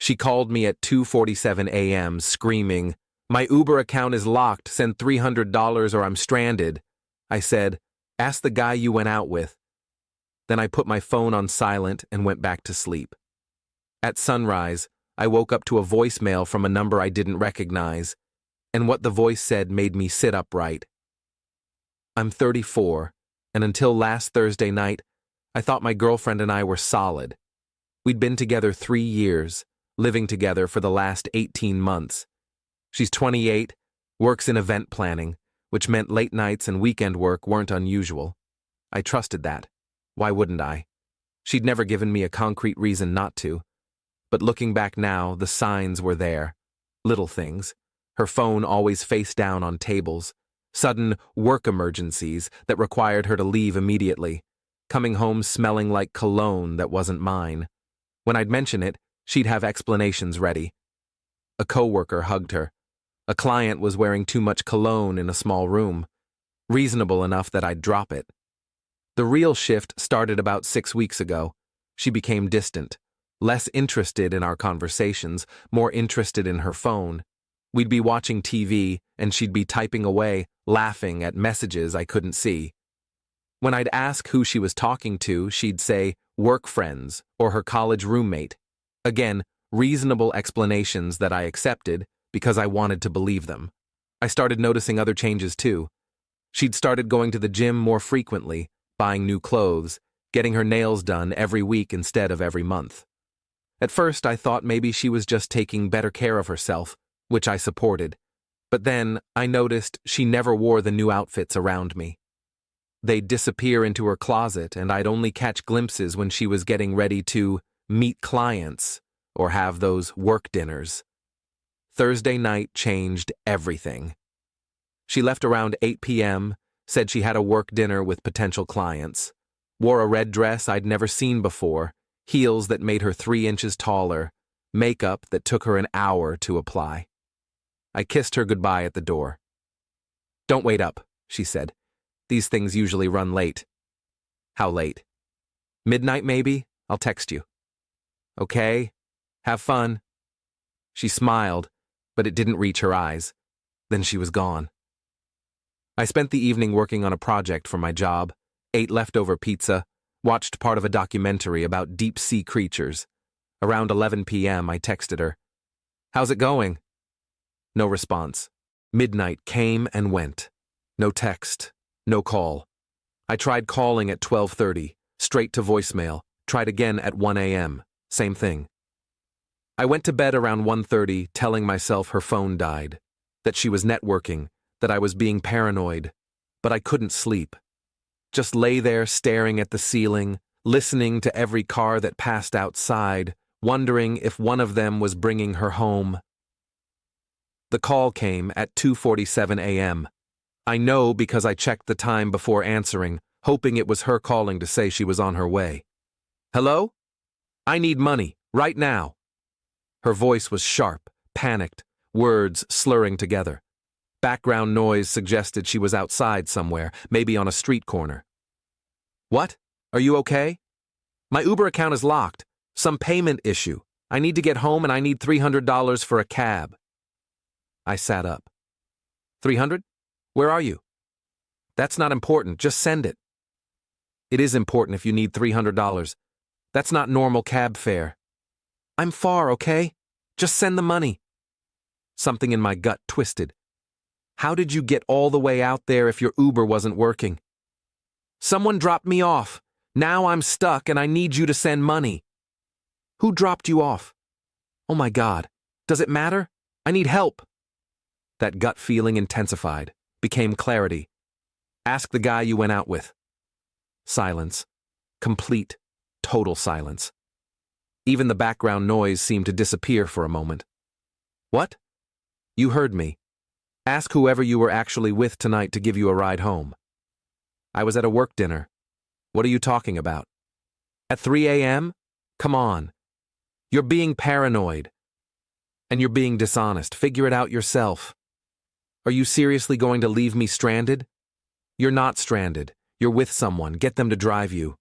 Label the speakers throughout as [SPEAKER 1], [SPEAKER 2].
[SPEAKER 1] She called me at 2:47 a.m. screaming, "My Uber account is locked, send $300 or I'm stranded." I said, "Ask the guy you went out with." Then I put my phone on silent and went back to sleep. At sunrise, I woke up to a voicemail from a number I didn't recognize, and what the voice said made me sit upright. I'm 34, and until last Thursday night, I thought my girlfriend and I were solid. We'd been together 3 years, living together for the last 18 months. She's 28, works in event planning, which meant late nights and weekend work weren't unusual. I trusted that. Why wouldn't I? She'd never given me a concrete reason not to. But looking back now, the signs were there. Little things. Her phone always face down on tables. Sudden work emergencies that required her to leave immediately. Coming home smelling like cologne that wasn't mine. When I'd mention it, she'd have explanations ready. A coworker hugged her. A client was wearing too much cologne in a small room. Reasonable enough that I'd drop it. The real shift started about 6 weeks ago. She became distant. Less interested in our conversations, more interested in her phone. We'd be watching TV, and she'd be typing away, laughing at messages I couldn't see. When I'd ask who she was talking to, she'd say work friends or her college roommate. Again, reasonable explanations that I accepted because I wanted to believe them. I started noticing other changes too. She'd started going to the gym more frequently, buying new clothes, getting her nails done every week instead of every month. At first, I thought maybe she was just taking better care of herself, which I supported. But then I noticed she never wore the new outfits around me. They'd disappear into her closet, and I'd only catch glimpses when she was getting ready to meet clients or have those work dinners. Thursday night changed everything. She left around 8 p.m., said she had a work dinner with potential clients, wore a red dress I'd never seen before, heels that made her 3 inches taller, makeup that took her an hour to apply. I kissed her goodbye at the door. "Don't wait up," she said. "These things usually run late." "How late?" "Midnight, maybe? I'll text you." "Okay. Have fun." She smiled, but it didn't reach her eyes. Then she was gone. I spent the evening working on a project for my job, ate leftover pizza, watched part of a documentary about deep-sea creatures. Around 11 p.m., I texted her. "How's it going?" No response. Midnight came and went. No text. No call. I tried calling at 12:30, straight to voicemail, tried again at 1 a.m., same thing. I went to bed around 1:30, telling myself her phone died, that she was networking, that I was being paranoid, but I couldn't sleep. Just lay there staring at the ceiling, listening to every car that passed outside, wondering if one of them was bringing her home. The call came at 2:47 a.m. I know because I checked the time before answering, hoping it was her calling to say she was on her way. "Hello? I need money, right now." Her voice was sharp, panicked, words slurring together. Background noise suggested she was outside somewhere, maybe on a street corner. "What? Are you okay?" "My Uber account is locked. Some payment issue. I need to get home and I need $300 for a cab." I sat up. "300? Where are you?" "That's not important. Just send it." "It is important if you need $300. That's not normal cab fare." "I'm far, okay? Just send the money." Something in my gut twisted. How did you get all the way out there if your Uber wasn't working? "Someone dropped me off. Now I'm stuck and I need you to send money." "Who dropped you off?" "Oh my God. Does it matter? I need help." That gut feeling intensified, became clarity. "Ask the guy you went out with." Silence. Complete, total silence. Even the background noise seemed to disappear for a moment. "What?" "You heard me. Ask whoever you were actually with tonight to give you a ride home." "I was at a work dinner." "What are you talking about?" "At 3 a.m.? Come on. You're being paranoid. And you're being dishonest. Figure it out yourself. Are you seriously going to leave me stranded?" "You're not stranded. You're with someone. Get them to drive you."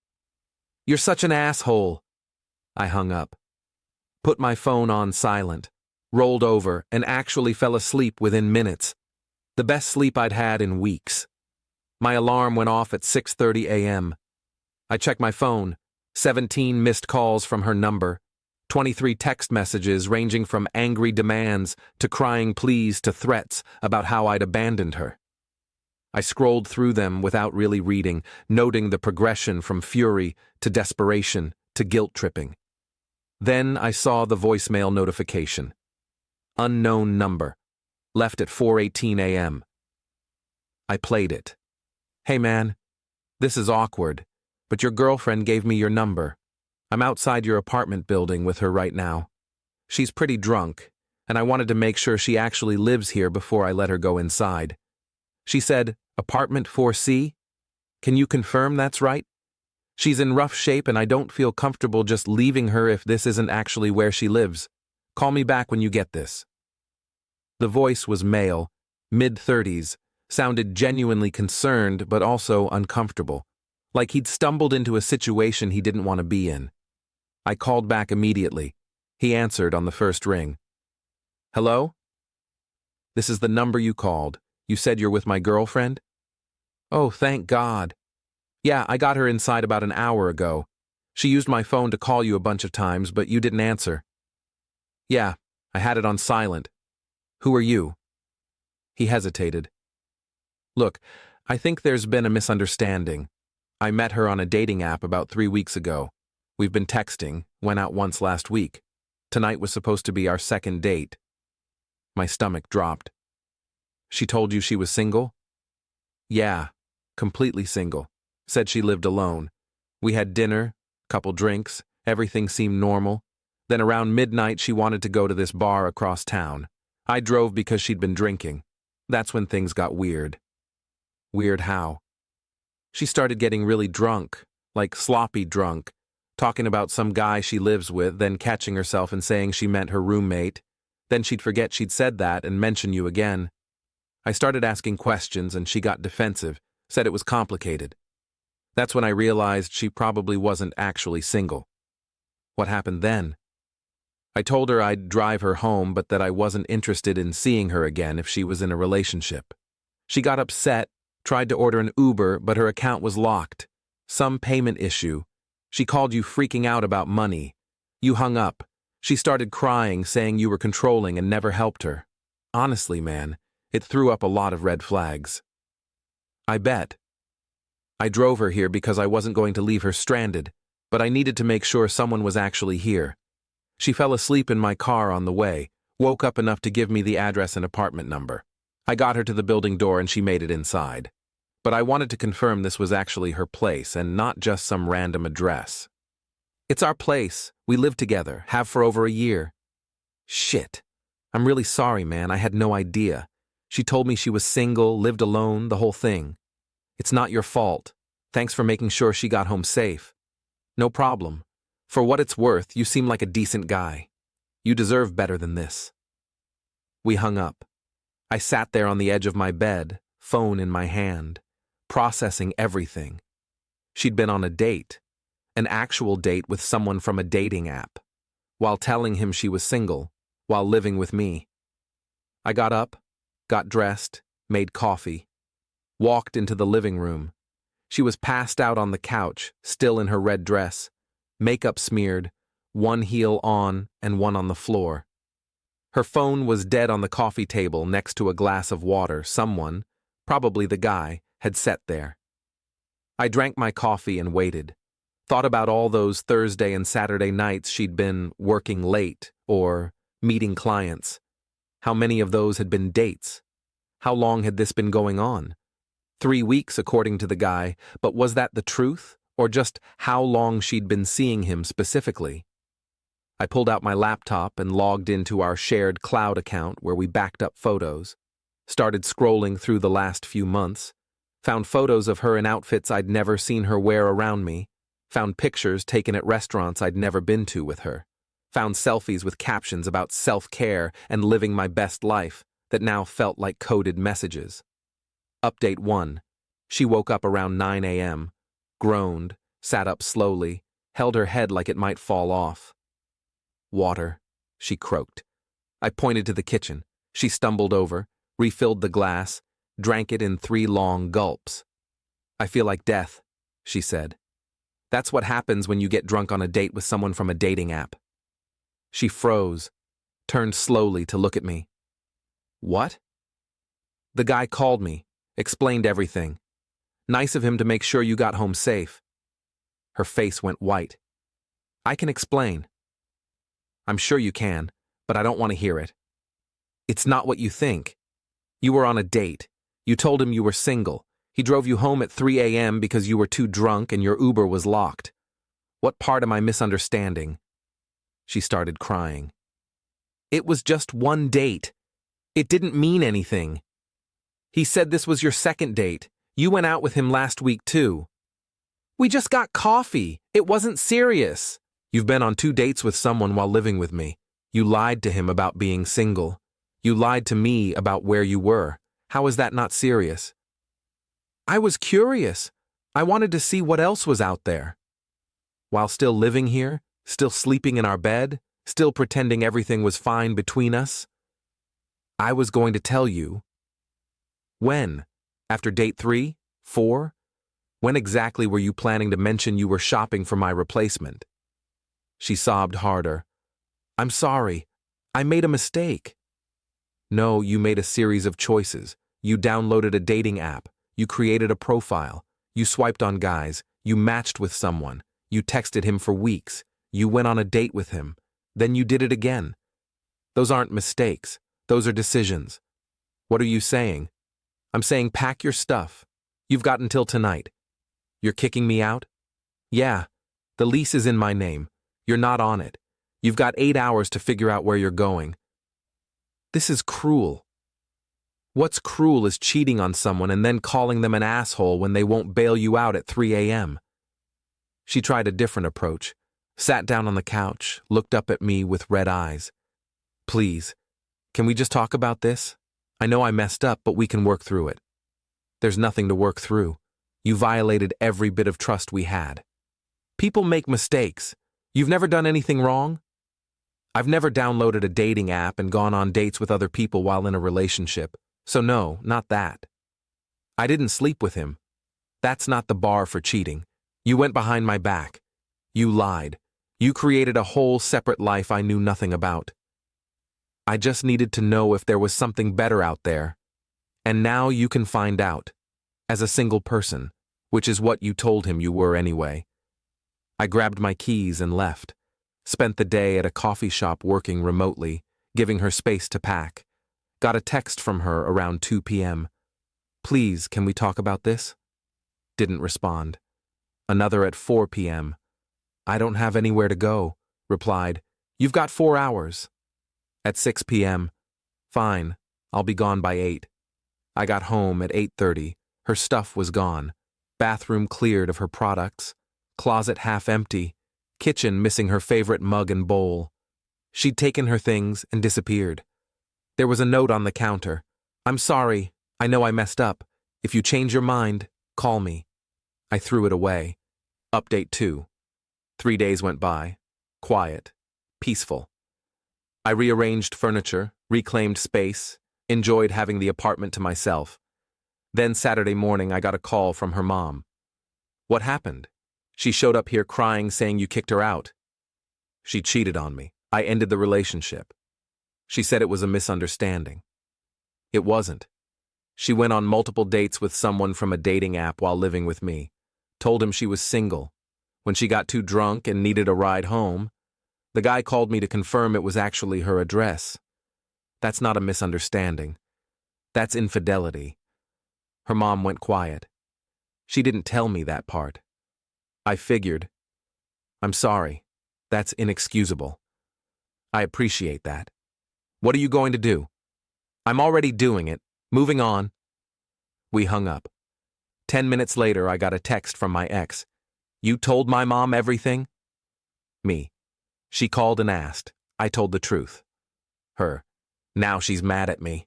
[SPEAKER 1] "You're such an asshole." I hung up. Put my phone on silent, rolled over, and actually fell asleep within minutes. The best sleep I'd had in weeks. My alarm went off at 6:30 a.m. I checked my phone, 17 missed calls from her number, 23 text messages ranging from angry demands to crying pleas to threats about how I'd abandoned her. I scrolled through them without really reading, noting the progression from fury to desperation to guilt-tripping. Then I saw the voicemail notification. Unknown number. Left at 4:18 a.m. I played it. Hey man, this is awkward, but your girlfriend gave me your number. I'm outside your apartment building with her right now. She's pretty drunk, and I wanted to make sure she actually lives here before I let her go inside. She said, apartment 4C? Can you confirm that's right? She's in rough shape and I don't feel comfortable just leaving her if this isn't actually where she lives. Call me back when you get this. The voice was male, mid-30s, sounded genuinely concerned but also uncomfortable, like he'd stumbled into a situation he didn't want to be in. I called back immediately. He answered on the first ring. Hello? This is the number you called. You said you're with my girlfriend? Oh, thank God. Yeah, I got her inside about an hour ago. She used my phone to call you a bunch of times, but you didn't answer. Yeah, I had it on silent. Who are you? He hesitated. Look, I think there's been a misunderstanding. I met her on a dating app about 3 weeks ago. We've been texting, went out once last week. Tonight was supposed to be our second date. My stomach dropped. She told you she was single? Yeah, completely single. Said she lived alone. We had dinner, couple drinks, everything seemed normal. Then around midnight she wanted to go to this bar across town. I drove because she'd been drinking. That's when things got weird. Weird how? She started getting really drunk, like sloppy drunk, talking about some guy she lives with, then catching herself and saying she meant her roommate. Then she'd forget she'd said that and mention you again. I started asking questions and she got defensive, said it was complicated. That's when I realized she probably wasn't actually single. What happened then? I told her I'd drive her home, but that I wasn't interested in seeing her again if she was in a relationship. She got upset, tried to order an Uber, but her account was locked. Some payment issue. She called you freaking out about money. You hung up. She started crying, saying you were controlling and never helped her. Honestly, man, it threw up a lot of red flags. I bet. I drove her here because I wasn't going to leave her stranded, but I needed to make sure someone was actually here. She fell asleep in my car on the way, woke up enough to give me the address and apartment number. I got her to the building door and she made it inside. But I wanted to confirm this was actually her place and not just some random address. It's our place. We live together, have for over a year. Shit. I'm really sorry, man. I had no idea. She told me she was single, lived alone, the whole thing. It's not your fault. Thanks for making sure she got home safe. No problem. For what it's worth, you seem like a decent guy. You deserve better than this. We hung up. I sat there on the edge of my bed, phone in my hand, processing everything. She'd been on a date, an actual date with someone from a dating app, while telling him she was single, while living with me. I got up, got dressed, made coffee, walked into the living room. She was passed out on the couch, still in her red dress, makeup smeared, one heel on and one on the floor. Her phone was dead on the coffee table next to a glass of water someone, probably the guy, had set there. I drank my coffee and waited, thought about all those Thursday and Saturday nights she'd been working late or meeting clients. How many of those had been dates? How long had this been going on? 3 weeks, according to the guy, but was that the truth, or just how long she'd been seeing him specifically? I pulled out my laptop and logged into our shared cloud account where we backed up photos, started scrolling through the last few months, found photos of her in outfits I'd never seen her wear around me, found pictures taken at restaurants I'd never been to with her, found selfies with captions about self-care and living my best life that now felt like coded messages. Update 1. She woke up around 9 a.m., groaned, sat up slowly, held her head like it might fall off. Water, she croaked. I pointed to the kitchen. She stumbled over, refilled the glass, drank it in 3 long gulps. I feel like death, she said. That's what happens when you get drunk on a date with someone from a dating app. She froze, turned slowly to look at me. What? The guy called me, explained everything. Nice of him to make sure you got home safe. Her face went white. I can explain. I'm sure you can, but I don't want to hear it. It's not what you think. You were on a date. You told him you were single. He drove you home at 3 a.m. because you were too drunk and your Uber was locked. What part am I misunderstanding? She started crying. It was just one date. It didn't mean anything. He said this was your second date. You went out with him last week too. We just got coffee. It wasn't serious. You've been on 2 dates with someone while living with me. You lied to him about being single. You lied to me about where you were. How is that not serious? I was curious. I wanted to see what else was out there. While still living here, still sleeping in our bed, still pretending everything was fine between us, I was going to tell you. When? After date 3? 4? When exactly were you planning to mention you were shopping for my replacement? She sobbed harder. I'm sorry. I made a mistake. No, you made a series of choices. You downloaded a dating app. You created a profile. You swiped on guys. You matched with someone. You texted him for weeks. You went on a date with him. Then you did it again. Those aren't mistakes. Those are decisions. What are you saying? I'm saying pack your stuff. You've got until tonight. You're kicking me out? Yeah. The lease is in my name. You're not on it. You've got 8 hours to figure out where you're going. This is cruel. What's cruel is cheating on someone and then calling them an asshole when they won't bail you out at 3 a.m. She tried a different approach, sat down on the couch, looked up at me with red eyes. Please, can we just talk about this? I know I messed up, but we can work through it. There's nothing to work through. You violated every bit of trust we had. People make mistakes. You've never done anything wrong? I've never downloaded a dating app and gone on dates with other people while in a relationship. So no, not that. I didn't sleep with him. That's not the bar for cheating. You went behind my back. You lied. You created a whole separate life I knew nothing about. I just needed to know if there was something better out there. And now you can find out. As a single person, which is what you told him you were anyway. I grabbed my keys and left. Spent the day at a coffee shop working remotely, giving her space to pack. Got a text from her around 2 p.m. Please, can we talk about this? Didn't respond. Another at 4 p.m. I don't have anywhere to go, replied. You've got 4 hours. At 6 p.m. Fine, I'll be gone by 8. I got home at 8:30. Her stuff was gone. Bathroom cleared of her products. Closet half empty. Kitchen missing her favorite mug and bowl. She'd taken her things and disappeared. There was a note on the counter. I'm sorry. I know I messed up. If you change your mind, call me. I threw it away. Update 2. 3 days went by. Quiet. Peaceful. I rearranged furniture, reclaimed space, enjoyed having the apartment to myself. Then Saturday morning I got a call from her mom. What happened? She showed up here crying, saying you kicked her out. She cheated on me. I ended the relationship. She said it was a misunderstanding. It wasn't. She went on multiple dates with someone from a dating app while living with me. Told him she was single. When she got too drunk and needed a ride home, the guy called me to confirm it was actually her address. That's not a misunderstanding. That's infidelity. Her mom went quiet. She didn't tell me that part. I figured. I'm sorry. That's inexcusable. I appreciate that. What are you going to do? I'm already doing it. Moving on. We hung up. 10 minutes later, I got a text from my ex. You told my mom everything? Me. She called and asked. I told the truth. Her. Now she's mad at me.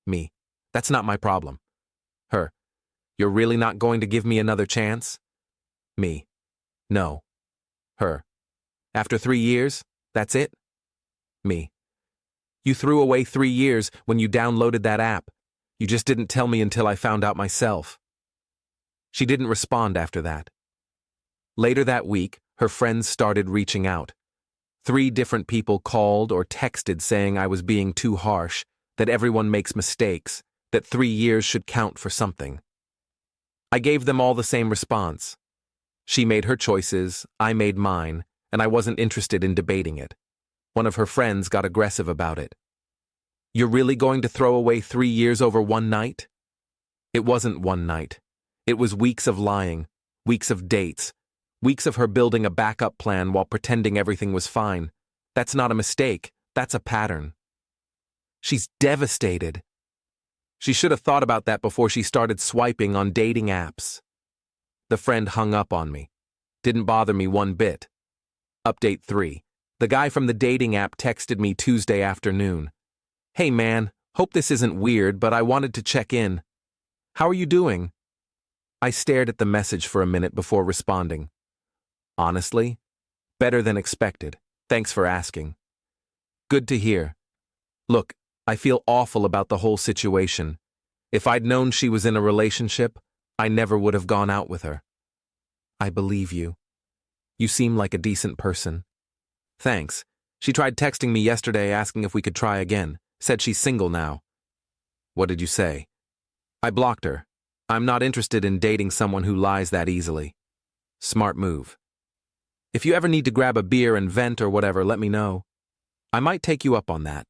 [SPEAKER 1] Me. That's not my problem. Her. You're really not going to give me another chance? Me. No. Her. After 3 years? That's it? Me. You threw away 3 years when you downloaded that app. You just didn't tell me until I found out myself. She didn't respond after that. Later that week, her friends started reaching out. 3 different people called or texted saying I was being too harsh, that everyone makes mistakes, that 3 years should count for something. I gave them all the same response. She made her choices, I made mine, and I wasn't interested in debating it. One of her friends got aggressive about it. You're really going to throw away 3 years over one night? It wasn't one night. It was weeks of lying, weeks of dates, weeks of her building a backup plan while pretending everything was fine. That's not a mistake, that's a pattern. She's devastated. She should have thought about that before she started swiping on dating apps. The friend hung up on me. Didn't bother me one bit. Update 3. The guy from the dating app texted me Tuesday afternoon. Hey man, hope this isn't weird, but I wanted to check in. How are you doing? I stared at the message for a minute before responding. Honestly, better than expected. Thanks for asking. Good to hear. Look, I feel awful about the whole situation. If I'd known she was in a relationship, I never would have gone out with her. I believe you. You seem like a decent person. Thanks. She tried texting me yesterday asking if we could try again. Said she's single now. What did you say? I blocked her. I'm not interested in dating someone who lies that easily. Smart move. If you ever need to grab a beer and vent or whatever, let me know. I might take you up on that.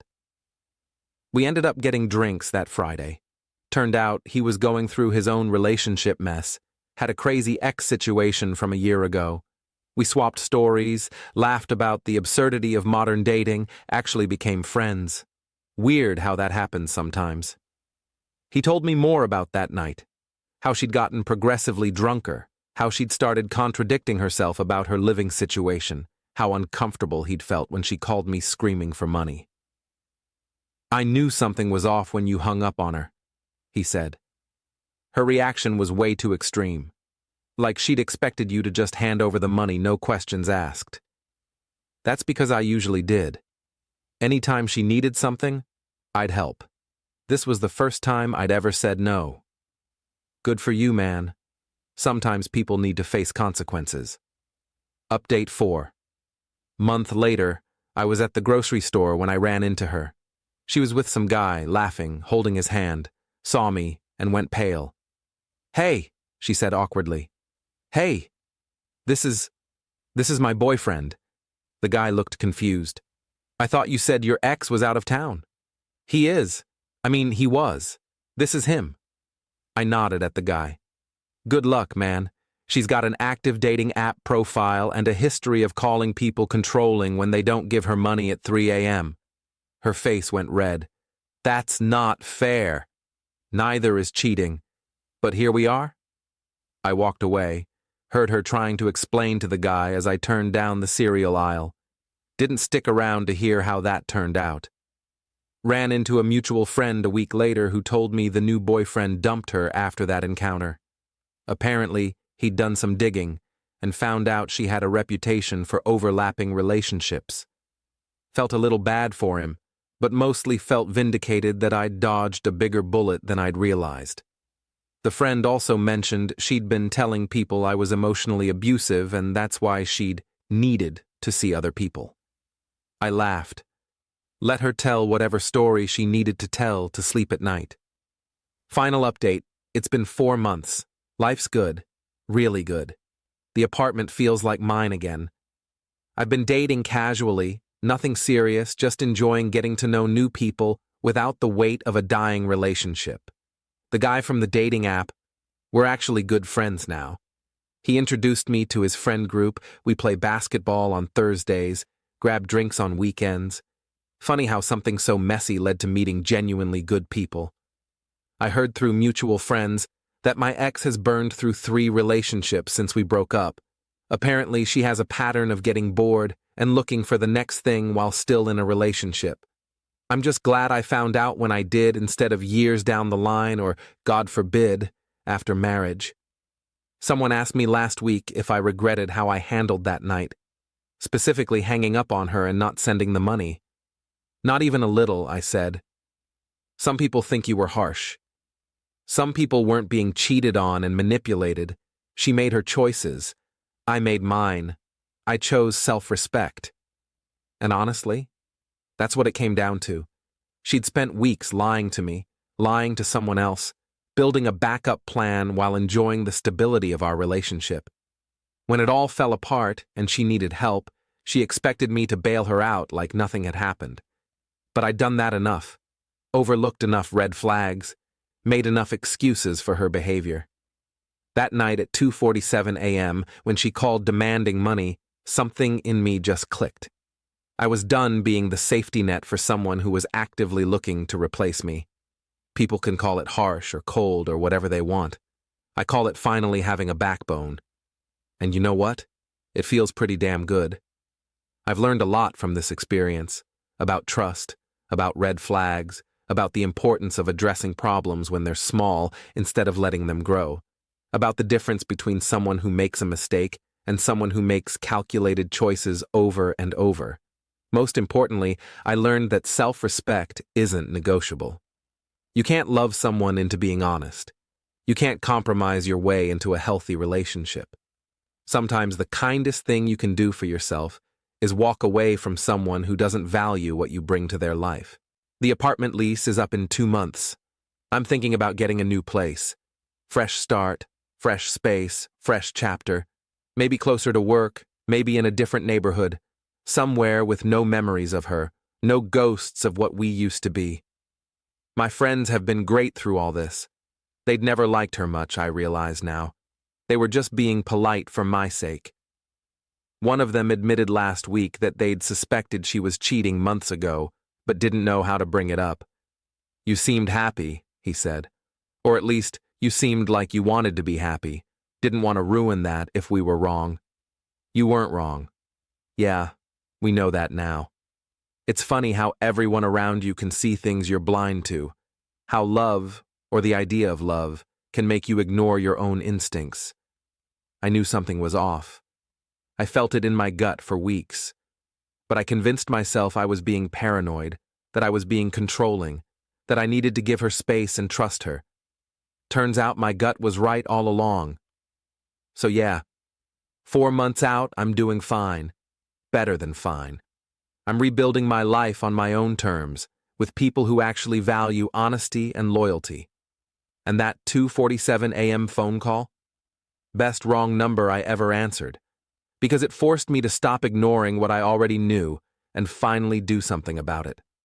[SPEAKER 1] We ended up getting drinks that Friday. Turned out he was going through his own relationship mess, had a crazy ex situation from a year ago. We swapped stories, laughed about the absurdity of modern dating, actually became friends. Weird how that happens sometimes. He told me more about that night, how she'd gotten progressively drunker, how she'd started contradicting herself about her living situation, how uncomfortable he'd felt when she called me screaming for money. I knew something was off when you hung up on her, he said. Her reaction was way too extreme. Like she'd expected you to just hand over the money, no questions asked. That's because I usually did. Anytime she needed something, I'd help. This was the first time I'd ever said no. Good for you, man. Sometimes people need to face consequences. Update 4. Month later, I was at the grocery store when I ran into her. She was with some guy, laughing, holding his hand, saw me, and went pale. Hey, she said awkwardly. Hey, this is my boyfriend. The guy looked confused. I thought you said your ex was out of town. He is. He was. This is him. I nodded at the guy. Good luck, man. She's got an active dating app profile and a history of calling people controlling when they don't give her money at 3 a.m. Her face went red. That's not fair. Neither is cheating. But here we are. I walked away, heard her trying to explain to the guy as I turned down the cereal aisle. Didn't stick around to hear how that turned out. Ran into a mutual friend a week later who told me the new boyfriend dumped her after that encounter. Apparently, he'd done some digging and found out she had a reputation for overlapping relationships. Felt a little bad for him, but mostly felt vindicated that I'd dodged a bigger bullet than I'd realized. The friend also mentioned she'd been telling people I was emotionally abusive and that's why she'd needed to see other people. I laughed. Let her tell whatever story she needed to tell to sleep at night. Final update, it's been 4 months. Life's good. Really good. The apartment feels like mine again. I've been dating casually, nothing serious, just enjoying getting to know new people without the weight of a dying relationship. The guy from the dating app, we're actually good friends now. He introduced me to his friend group, we play basketball on Thursdays, grab drinks on weekends. Funny how something so messy led to meeting genuinely good people. I heard through mutual friends that my ex has burned through 3 relationships since we broke up. Apparently, she has a pattern of getting bored and looking for the next thing while still in a relationship. I'm just glad I found out when I did instead of years down the line or, God forbid, after marriage. Someone asked me last week if I regretted how I handled that night. specifically hanging up on her and not sending the money. Not even a little, I said. Some people think you were harsh. Some people weren't being cheated on and manipulated. She made her choices. I made mine. I chose self-respect. And honestly, that's what it came down to. She'd spent weeks lying to me, lying to someone else, building a backup plan while enjoying the stability of our relationship. When it all fell apart and she needed help, she expected me to bail her out like nothing had happened. But I'd done that enough, overlooked enough red flags, made enough excuses for her behavior. That night at 2:47 a.m., when she called demanding money, something in me just clicked. I was done being the safety net for someone who was actively looking to replace me. People can call it harsh or cold or whatever they want. I call it finally having a backbone. And you know what? It feels pretty damn good. I've learned a lot from this experience, about trust, about red flags, about the importance of addressing problems when they're small instead of letting them grow, about the difference between someone who makes a mistake and someone who makes calculated choices over and over. Most importantly, I learned that self-respect isn't negotiable. You can't love someone into being honest. You can't compromise your way into a healthy relationship. Sometimes the kindest thing you can do for yourself is walk away from someone who doesn't value what you bring to their life. The apartment lease is up in 2 months. I'm thinking about getting a new place. Fresh start, fresh space, fresh chapter. Maybe closer to work, maybe in a different neighborhood. Somewhere with no memories of her, no ghosts of what we used to be. My friends have been great through all this. They'd never liked her much, I realize now. They were just being polite for my sake. One of them admitted last week that they'd suspected she was cheating months ago, but didn't know how to bring it up. You seemed happy, he said. Or at least, you seemed like you wanted to be happy, didn't want to ruin that if we were wrong. You weren't wrong. Yeah. We know that now. It's funny how everyone around you can see things you're blind to, how love, or the idea of love, can make you ignore your own instincts. I knew something was off. I felt it in my gut for weeks, but I convinced myself I was being paranoid, that I was being controlling, that I needed to give her space and trust her. Turns out my gut was right all along. So yeah, 4 months out, I'm doing fine. Better than fine. I'm rebuilding my life on my own terms, with people who actually value honesty and loyalty. And that 2:47 a.m. phone call? Best wrong number I ever answered, because it forced me to stop ignoring what I already knew and finally do something about it.